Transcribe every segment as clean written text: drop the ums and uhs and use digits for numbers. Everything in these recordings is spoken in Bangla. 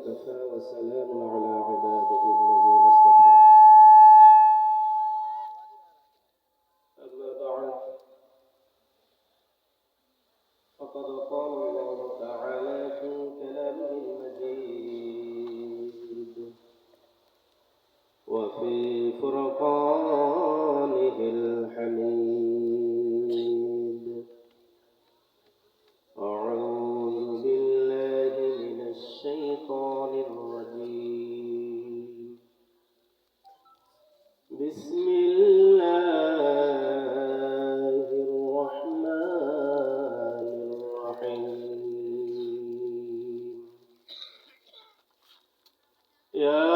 وكفى وسلام على عباده الذين اصطفى. أما بعد، فقد قال الله تعالى في كلامه المجيد وفي فرقانه الحميد: أعوذ بالله من الشيطان الرجيم. بسم الله الرحمن الرحيم. يا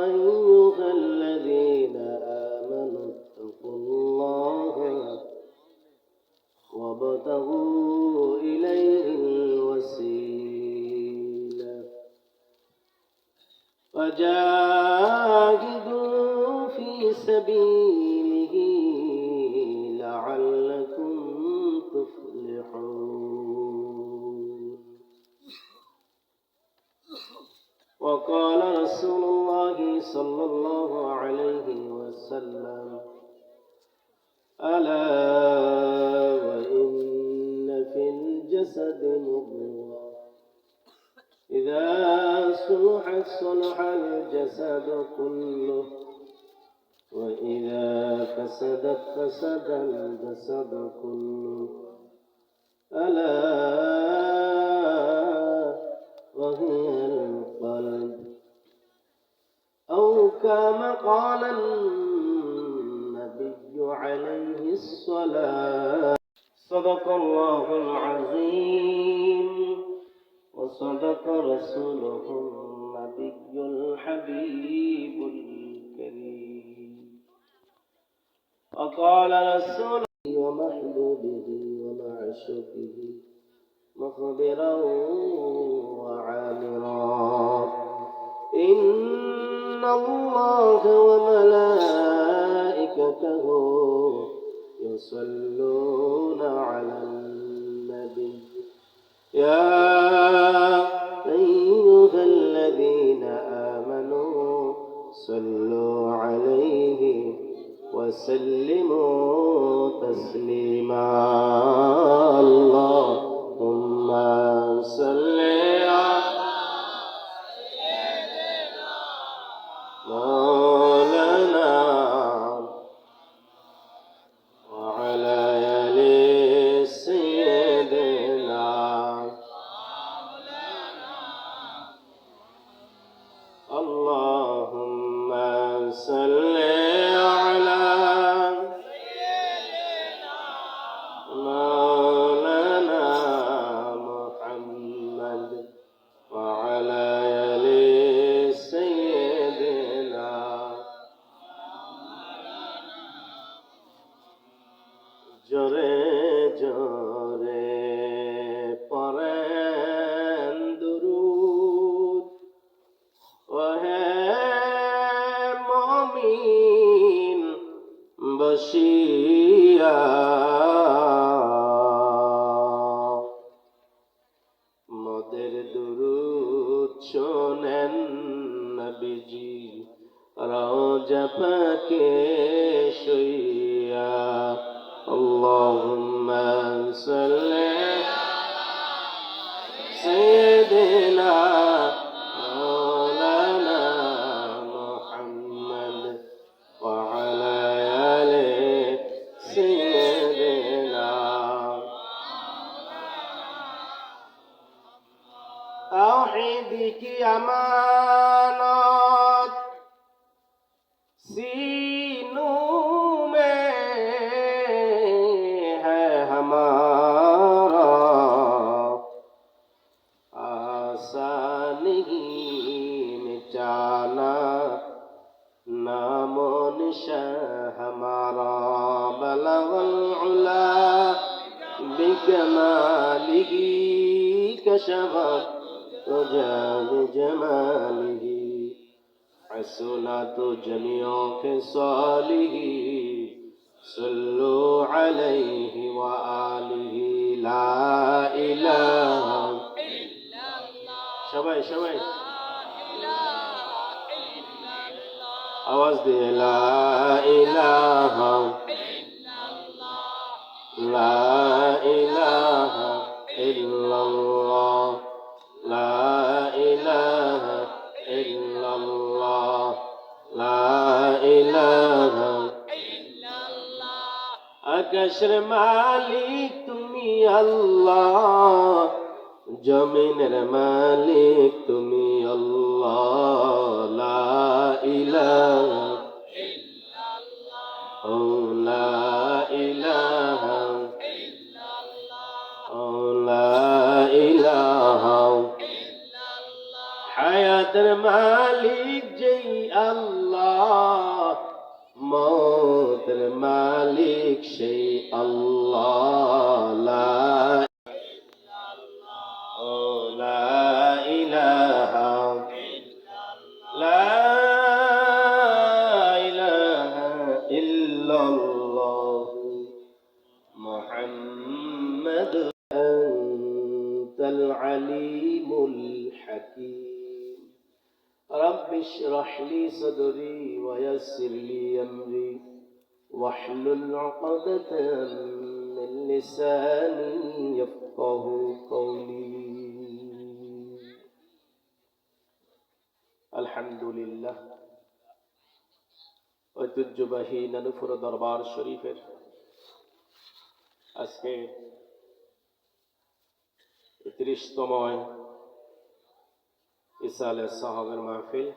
أيها الذين آمنوا اتقوا الله وابتغوا إليه الوسيلة وجاهدوا في سبيله لعلكم تفلحون. وقال رسول الله صلى الله عليه وسلم: ألا وإن في الجسد مضغة إذا صلحت صلح الجسد كله وإذا فسدت فسد الجسد كله ألا وهي القلب. أو كما قال النبي عليه الصلاة. صدق الله العظيم وصدق رسوله النبي الحبيب الكريم. وقال رسوله ومحبوبه ومعشوقه مخبرا وعامرا: إن الله وملائكته يصلون على النبي يا أيها الذين آمنوا صلوا عليه وسلموا تسليما. اللهم صل على سيدنا مولانا وعلى آل سيدنا اللهم صل على سيدنا مولانا محمد وعلى آل سيدنا. জোরে জোরে পড়েন দুরূদ ওহে মুমিন বসিয়া মোদের দুরূদ শোনেন নবীজি রওজা পাকে শুইয়া। اللهم صل على سيدنا مولانا محمد وعلى آل سيدنا. توحید کی امانت سینوں میں ہے ہمارا، آسان نہیں مٹانا نام و نشان ہمارا. بلغ العلا بکمالہ کشف الدجى بجماله حسنت جميع خصاله. صلوا عليه وآله. لا إله إلا الله সবাই সবাই আওয়াজ দিয়ে লা ইলাহা লা ইলাহা ইল্লাল্লাহ লা ইলাহা ইল্লাল্লাহ লা ইলাহা আকাশের মালিক তুমি আল্লাহ, জমিনের মালিক তুমি আল্লাহ, লা ইলাহা ও লা ইলাহা ও লা ইলাহা হায়াতের মালিক যেই আল্লাহ, মৌতের মালিক সেই আল্লাহ, লা ও লা ইলাহা লা ইলাহা ইল্লাল্লাহ মুহাম্মাদুর আনতাল আলিমুল হাকীম। رب اشرح لي صدري ويسر لي أمري واحلل عقدة من لساني يفقه قولي। الحمد لله ঐতিহ্যবাহী নানুপুর দরবার শরীফের আজকে ৩০তম ইসালে সাহাবের মাহফিল।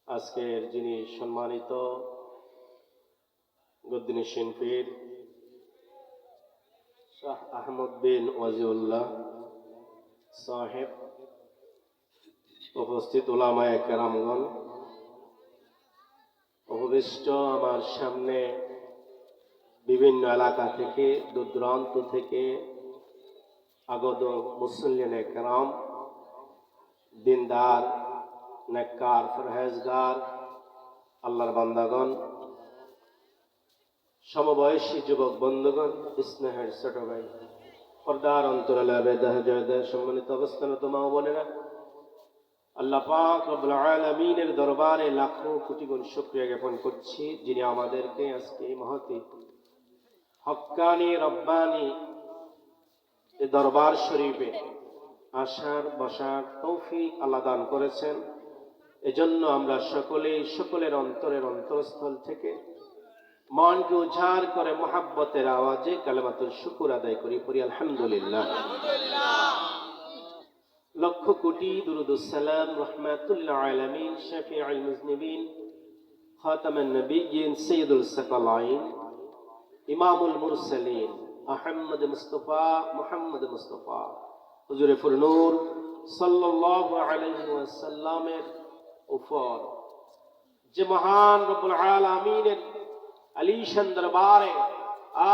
আজকের যিনি সম্মানিত গদ্দিনী শিল্পীর শাহ আহমদ বিন ওয়াজিউল্লাহ সাহেব, উপস্থিত উলামায়ে কেরামগণ, উপবিষ্ট আমার সামনে বিভিন্ন এলাকা থেকে দূর দূরান্ত থেকে আগত মুসল্লিনে কেরাম, দিনদার নেককার ফরহেজগার আল্লাহর বান্দাগণ, সমবয়সী যুবক বন্ধুগণ, স্নেহের ছোট ভাই, পর্দার অন্তরালে বেদাহজয়দের সম্মানিত অবস্থানত মা ও বোনেরা, আল্লাহ পাক রব্বুল আলামিনের দরবারে লাখো কোটি গুণ শুকরিয়া জ্ঞাপন করছি, যিনি আমাদেরকে আজকে এই মহতি হক্কানি রব্বানি দরবার শরীফে আসার বসার তৌফিক আল্লাহ দান করেছেন। এজন্য আমরা সকলের অন্তরের অন্তরস্থল থেকে মনকে উজাড় করে মুহাব্বতের আওয়াজে কালেমাতুল শুকর আদায় করি, পড়ি আলহামদুলিল্লাহ। লক্ষ কোটি দুরুদুস সালাম রাহমাতুল আলামিন শাফিউল মুজনিবিন খাতামুন নবিয়্যিন সাইয়্যিদুল সাকালাইন ইমামুল মুরসালিন আহমদ মুস্তাফা মুহাম্মদ মুস্তাফা হুজুরে ফুরনূর সাল্লাল্লাহু আলাইহি ওয়াসাল্লামের উপর যে মহান রব্বুল আলামিনের আলিশান দরবারে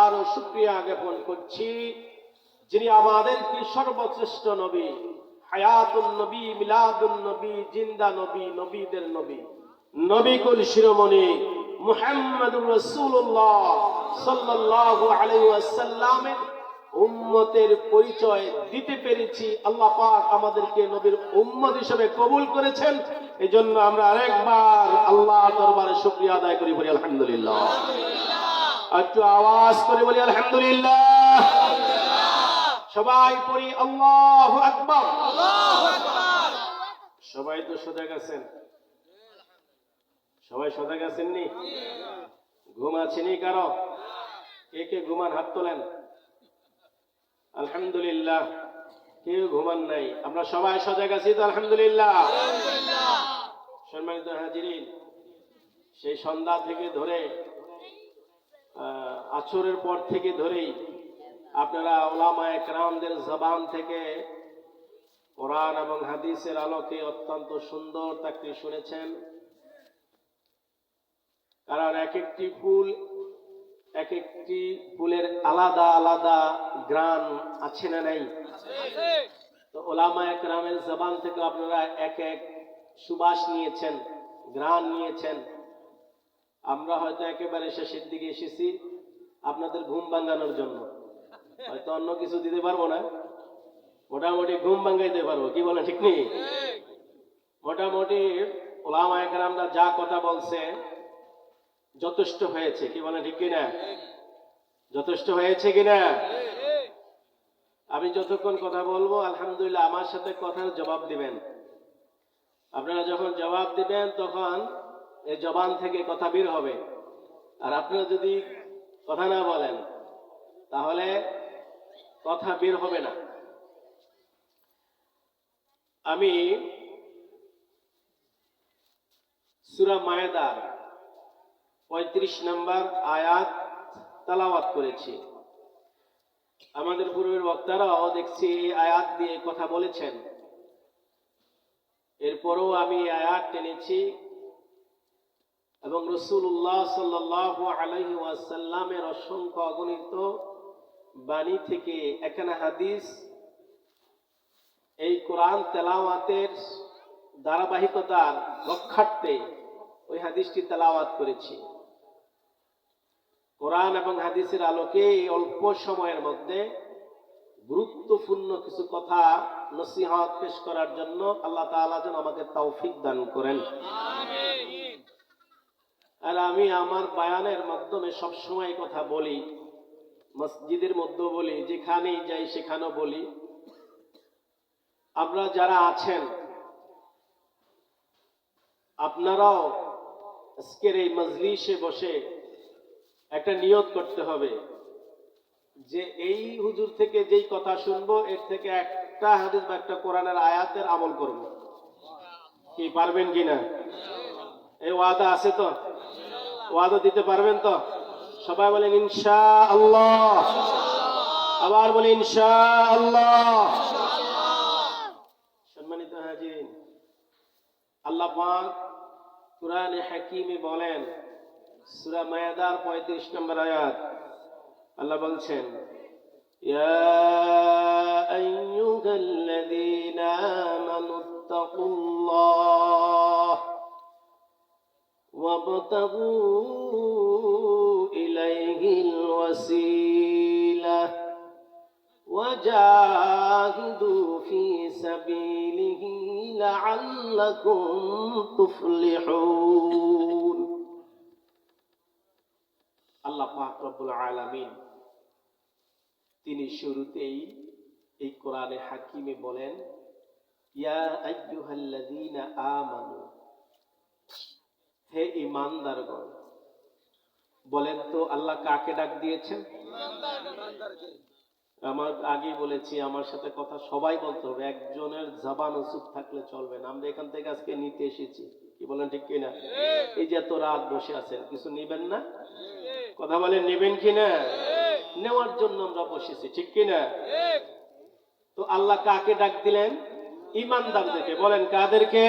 আরো শুকরিয়া জ্ঞাপন করছি, যিনি আমাদেরকে সর্বশ্রেষ্ঠ নবী, হায়াতুন নবী, মিলাদুন নবী, জিন্দা নবী, নবীদের নবী, নবীকুল শিরোমণি মুহাম্মদুর রাসূলুল্লাহ সাল্লাল্লাহু আলাইহি ওয়াসাল্লামের উম্মতের পরিচয় দিতে পেরেছি। আল্লাহ পাক আমাদেরকে নবীর উম্মত হিসেবে কবুল করেছেন। এজন্য আমরা আরেকবার আল্লাহর দরবারে শুকরিয়া আদায় করি, বলি আলহামদুলিল্লাহ। একটু আওয়াজ করে বলি আলহামদুলিল্লাহ। সবাই পড়ি আল্লাহু আকবার। সবাই তো সজাগ আছেন? সবাই সজাগ আছেন নি? ঘুম আছেনি কারো? কে কে ঘুমান হাত তোলেন। আলহামদুলিল্লাহ। কেউ ঘুমান নাই, আমরা সবাই সজাগ আছি তো আলহামদুলিল্লাহ। সম্মানিত হাজিরিন, সেই সন্ধ্যা থেকে ধরে আসরের পর থেকে ধরেই আপনারা উলামায়ে কেরামদের জবান থেকে কোরআন এবং হাদিসের আলোকে অত্যন্ত সুন্দর তাকরীর শুনেছেন। কারণ এক একটি ফুলের আলাদা আলাদা ঘ্রাণ আছে না নাই? তো উলামায়ে কেরামের জবান থেকে আপনারা এক এক সুবাস নিয়েছেন, ঘ্রাণ নিয়েছেন। আমরা হয়তো একেবারে শেষের দিকে এসেছি আপনাদের ঘুম ভাঙানোর জন্য, হয়তো অন্য কিছু দিতে পারবো না, মোটামুটি ঘুম ভাঙাইতে পারবো, কি বলেন ঠিক নেই? মোটামুটি ওলামায়ে কেরামরা যা কথা বলছে যথেষ্ট হয়েছে, কি বলেন ঠিক কিনা? যথেষ্ট হয়েছে কিনা? আমি যতক্ষণ কথা বলবো আলহামদুলিল্লাহ আমার সাথে কথার জবাব দিবেন। আপনারা যখন জবাব দিবেন তখন এই জবান থেকে কথা বের হবে। আর আপনারা যদি কথা না বলেন তাহলে কথা বের হবে না। আমি সূরা মায়েদার ৩৫ নম্বর আয়াত তেলাওয়াত করেছি। আমাদের পূর্বের বক্তারাও দেখছি এই আয়াত দিয়ে কথা বলেছেন। এরপরও আমি আয়াত টেনেছি এবং রাসূলুল্লাহ সাল্লাল্লাহু আলাইহি ওয়াসাল্লামের অসংখ্য অগণিত বাণী থেকে এখানে হাদিস এই কোরআন তেলাওয়াতের ধারাবাহিকতার রক্ষার্থে ওই হাদিসটি তেলাওয়াত করেছি। কোরআন এবং হাদিসের আলোকে এই অল্প সময়ের মধ্যে গুরুত্বপূর্ণ কিছু কথা নসিহত পেশ করার জন্য আল্লাহ তাআলা যেন আমাকে তৌফিক দান করেন। আমিন। আর আমি আমার বয়ানের মাধ্যমে সবসময় কথা বলি, মসজিদের মধ্যে বলি, যেখানেই যাই সেখানেও বলি, আপনারা যারা আছেন আপনারাও আজকের এই মজলিসে বসে একটা নিয়ত করতে হবে যে এই হুজুর থেকে যেই কথা শুনবো এর থেকে একটা হাদিস বা একটা কোরআনের আয়াতের আমল করব। কি পারবেন কিনা? এই ওয়াদা আছে তো? ওয়াদা দিতে পারবেন তো? সবাই বলেন ইনশাআল্লাহ। আবার বলেন ইনশাআল্লাহ। সম্মানিত হাজিরিন, আল্লাহ পাক কুরআনে হাকিমে বলেন, সূরা মায়েদার ৩৫ নম্বর আয়াত, আল্লাহ বলছেন, ইয়া আইয়ুহাল্লাযীনা আমানুত্তাকুল্লাহ ওয়াবতাগু ইলাইহিল ওয়াসিলাহ ওয়াজাহিদু ফি সাবিলিহি লাআল্লাকুম তুফলিহুন। আল্লাহ পাক রব্বুল আলামিন তিনি শুরুতেই এই কোরআনে হাকিমে বলেন, ইয়া আইয়ুহাল্লাযীনা আমানু, হে ঈমানদারগণ। বলেন তো আল্লাহ কাকে ডাক দিয়েছেন? আমার আগে বলেছি আমার সাথে কথা সবাই বলতে হবে, একজনের জবান চুপ থাকলে চলবে না। আমরা এখান থেকে আজকে নিতে এসেছি, কি বলেন ঠিক কিনা? এই যে এত রাত বসে আছেন, কিছু নিবেন না? কথা বলেন নেবেন কিনা? নেওয়ার জন্য আমরা বসেছি, ঠিক কিনা? তো আল্লাহ কাকে ডাক দিলেন? ঈমানদারদেরকে। বলেন কাদেরকে?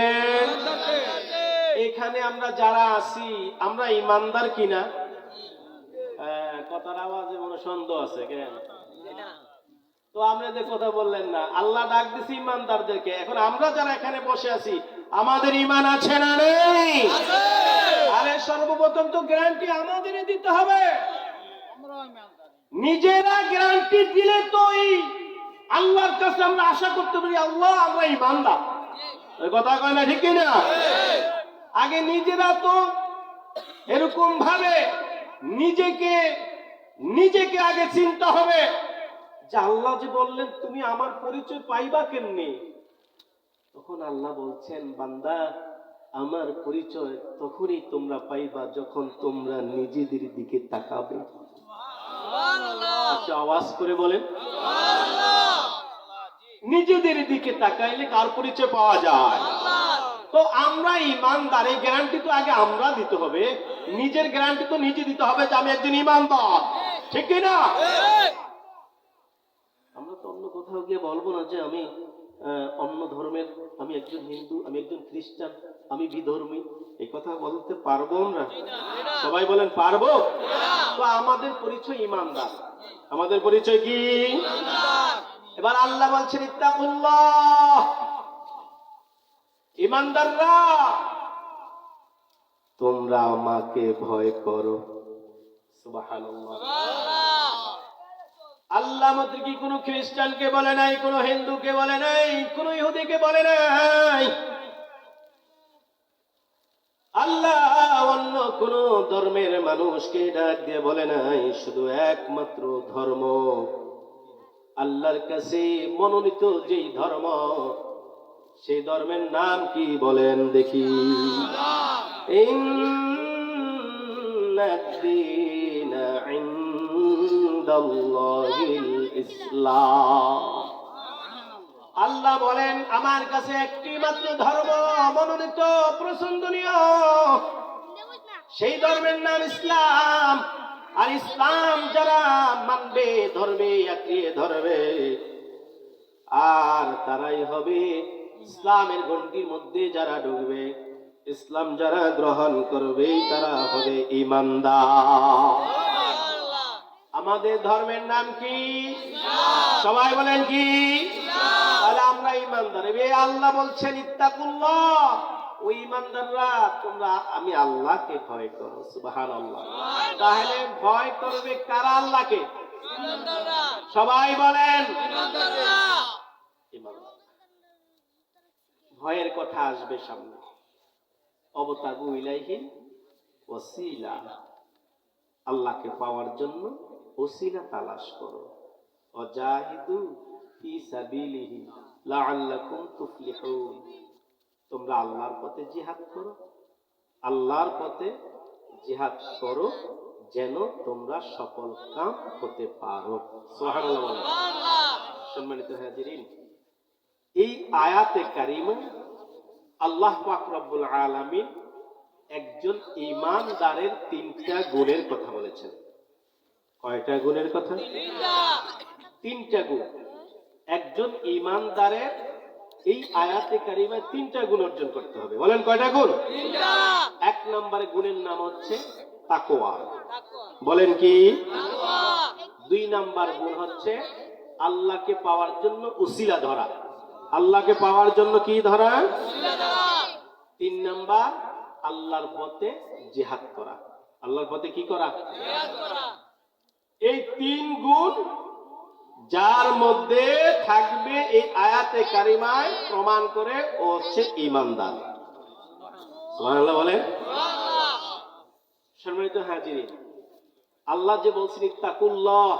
এখানে আমরা যারা আছি আমরা ঈমানদার কিনা? কথার আওয়াজে মনে সন্দেহ আছে কেন? তো আপনাদের কথা বললেন না, আল্লাহ ডাক দিছে ঈমানদারদেরকে। এখন আমরা যারা এখানে বসে আছি আমাদের ঈমান আছে না নেই? আরে সর্বপ্রথম তো গ্যারান্টি আমাদেরই দিতে হবে। নিজেরা গ্যারান্টি দিলে তো আল্লাহর কাছে আমরা আশা করতে পারি আল্লাহ আমরা ঈমানদার। ওই কথা কয় না, ঠিক কিনা? আগে নিজেরা তো এরকম ভাবে নিজেকে আগে চিন্তা হবে যে আল্লাহ যে বললেন তুমি আমার পরিচয় পাইবা কেমনে। তখন আল্লাহ বলছেন, বান্দা আমার পরিচয় তখনই তোমরা পাইবা যখন তোমরা নিজেদের দিকে তাকাবে। একটা আওয়াজ করে বলেন নিজেদের দিকে তাকাইলে কার পরিচয় পাওয়া যায়? তো আমরা ঈমানদার, এই গ্যারান্টি তো আগে আমরা দিতে হবে। নিজের গ্যারান্টি তো নিজে দিতে হবে যে আমি একজন ঈমানদার, ঠিক কিনা? আমরা তো অন্য কোথাও গিয়ে বলবো না যে আমি অন্য ধর্মের, আমি একজন হিন্দু, আমি একজন খ্রিস্টান, আমি বিধর্মী। এই কথা বলতে পারবো আমরা? সবাই বলেন পারবো? তো আমাদের পরিচয় ঈমানদার। আমাদের পরিচয় কি? এবার আল্লাহ বলছেন ইত্তাকুল্লাহ, ঈমানদাররা তোমরা আমাকে ভয় করো। সুবহানাল্লাহ। আল্লাহ আমাদের কি কোনো খ্রিস্টানকে বলে নাই, কোনো হিন্দুকে বলে নাই, কোনো ইহুদিকে বলে নাই। আল্লাহ অন্য কোন ধর্মের মানুষকে ডাক দিয়ে বলে নাই, শুধু একমাত্র ধর্ম আল্লাহর কাছে মনোনীত যেই ধর্ম, সেই ধর্মের নাম কি বলেন দেখি? ইন্নাদ-দীনা ইনদাল্লাহিল ইসলাম। আল্লাহ বলেন আমার কাছে একটি মাত্র ধর্ম মনোনীত প্রশংসনীয়, সেই ধর্মের নাম ইসলাম। আর ইসলাম যারা মানবে, ধর্মে আঁকড়িয়ে ধরবে, আর তারাই হবে ইসলামের গণ্ডির মধ্যে যারা ঢুকবে, ইসলাম যারা গ্রহণ করবে, তারা হবে ঈমানদার। আমাদের ধর্মের নাম কি? সবাই বলেন কি? তাহলে আমরা ঈমানদার। আল্লাহ বলছেন ইত্তাকুল্লাহ, ওই ঈমানদাররা তোমরা আমি আল্লাহকে ভয় করো। সুবহানাল্লাহ। তাহলে ভয় করবে কারা? আল্লাহকে। সবাই বলেন ঈমানদার। ভয়ের কথা আসবে সামনে। অবতাগু ইলাইহি ওয়াসিলা, আল্লাহকে পাওয়ার জন্য ওসিলা তালাশ করো। ওয়াজাহিদু ফি সাবিলিহি লাআল্লাকুম তুফলিহুন, তোমরা আল্লাহর পথে জিহাদ করো, আল্লাহর পথে জিহাদ করো যেন তোমরা সফল কাম হতে পারো। সুবহানাল্লাহ। সম্মানিত হাজিরিন, এই আয়াতে কারিমা আল্লাহ পাক রব্বুল আলামিন একজন ঈমানদারের তিনটা গুণের কথা বলেছেন। কয়টা গুণের কথা? তিনটা গুণ। একজন ঈমানদারের এই আয়াতে কারিমায় তিনটা গুণ অর্জন করতে হবে। বলেন কয়টা গুণ? এক নম্বরে গুণের নাম হচ্ছে তাকওয়া। বলেন কি? দুই নাম্বার গুণ হচ্ছে আল্লাহকে পাওয়ার জন্য উসিলা ধরা। আল্লাহকে পাওয়ার জন্য কি ধরা? তিন নাম্বার আল্লাহর পথে জিহাদ করা। আল্লাহর পথে কি করা? এই তিন গুণ যার মধ্যে থাকবে, এই আয়াতে কারিমায় প্রমাণ করে ও হচ্ছে ঈমানদার। সুবহানাল্লাহ বলেন। সম্মানিত হাজিরিন, আল্লাহ যে বলছেন ইত্তাকুল্লাহ,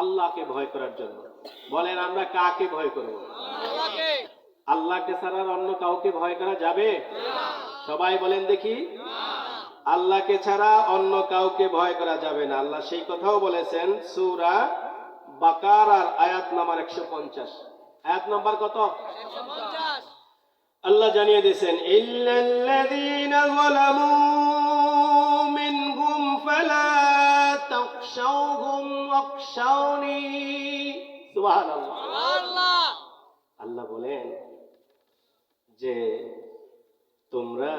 আল্লাহকে ভয় করার জন্য। বলেন আমরা কাকে ভয় করব? আল্লাহকে ছাড়া অন্য কাউকে ভয় করা যাবে? সবাই বলেন দেখি। আল্লাহকে ছাড়া অন্য কাউকে ভয় করা যাবে না। আল্লাহ সেই কথাও বলেছেন সূরা বাকারার আয়াত নাম্বার 150। আয়াত নাম্বার কত? 150। আল্লাহ জানিয়ে দিয়েছেন ইল্লাল্লাযীনা যালামু মিনহুম ফালা তাখশাওহুম ওয়াখশাওনি। সুবহানাল্লাহ। সুবহানাল্লাহ। আল্লাহ বলেন যে তোমরা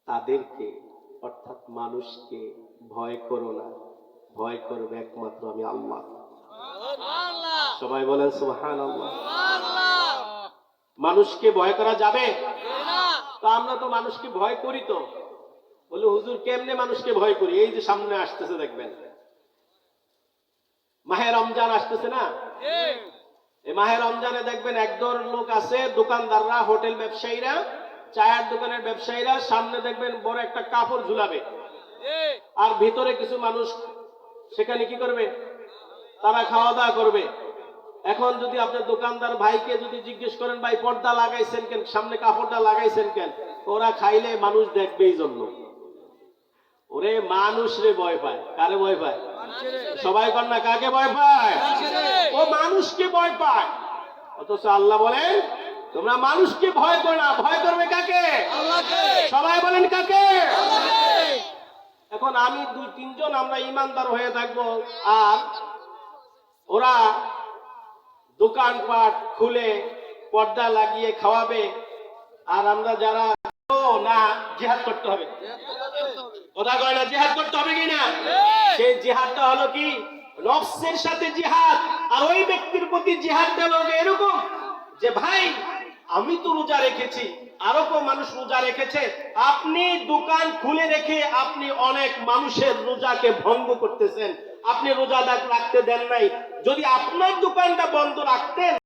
তাদেরকে অর্থাৎ মানুষকে ভয় করো না, ভয় করবে একমাত্র আমি আল্লাহ। সবাই বলেন সুবহানাল্লাহ। মানুষকে ভয় করা যাবে না? তো আমরা তো মানুষকে ভয় করি। তো বলে হুজুর কেমনে মানুষকে ভয় করি? এই যে সামনে আসতেছে দেখবেন, মাহে রমজান আসতেছে না? এই মাহে রমজানে দেখবেন একদল লোক আছে, দোকানদাররা, হোটেল ব্যবসায়ীরা, চায়ের দোকানের ব্যবসায়ীরা, সামনে দেখবেন বড় একটা কাপড় ঝুলাবে, আর ভিতরে কিছু মানুষ সেখানে কি করবে? তারা খাওয়া দাওয়া করবে। এখন যদি আপনার দোকানদার ভাইকে যদি জিজ্ঞেস করেন ভাই পর্দা লাগাইছেন কেন, সামনে কাপড়টা লাগাইছেন কেন? ওরা খাইলে মানুষ দেখবে এই জন্য। ওরে মানুষ রে ভয় পায়। কারে ভয় পায়? সবাই কর না, কাকে ভয় পায়? ও মানুষকে ভয় পায়। অথচ আল্লাহ বলেন তোমরা মানুষকে ভয় করো না, ভয় করবে কাকে? আল্লাহকে। সবাই বলেন কাকে? আল্লাহকে। এখন আমি 2-3 জন আমরা ঈমানদার হয়ে থাকবো, আর ওরা দোকানপাট খুলে পর্দা লাগিয়ে খাওয়াবে, আর আমরা যারা না জিহাদ করতে হবে। কথা কয় না? জিহাদ করতে হবে কিনা? সেই জিহাদটা হলো কি? নফসের সাথে জিহাদ। আর ওই ব্যক্তির প্রতি জিহাদটা হলো এরকম যে ভাই আমি তো রোজা রেখেছি, আরো কো মানুষ রোজা রেখেছে, আপনি দোকান খুলে রেখে আপনি অনেক মানুষের রোজাকে ভঙ্গ করতেছেন। আপনি রোজা রাখতে দেন নাই। যদি আপনার দোকানটা বন্ধ রাখতেন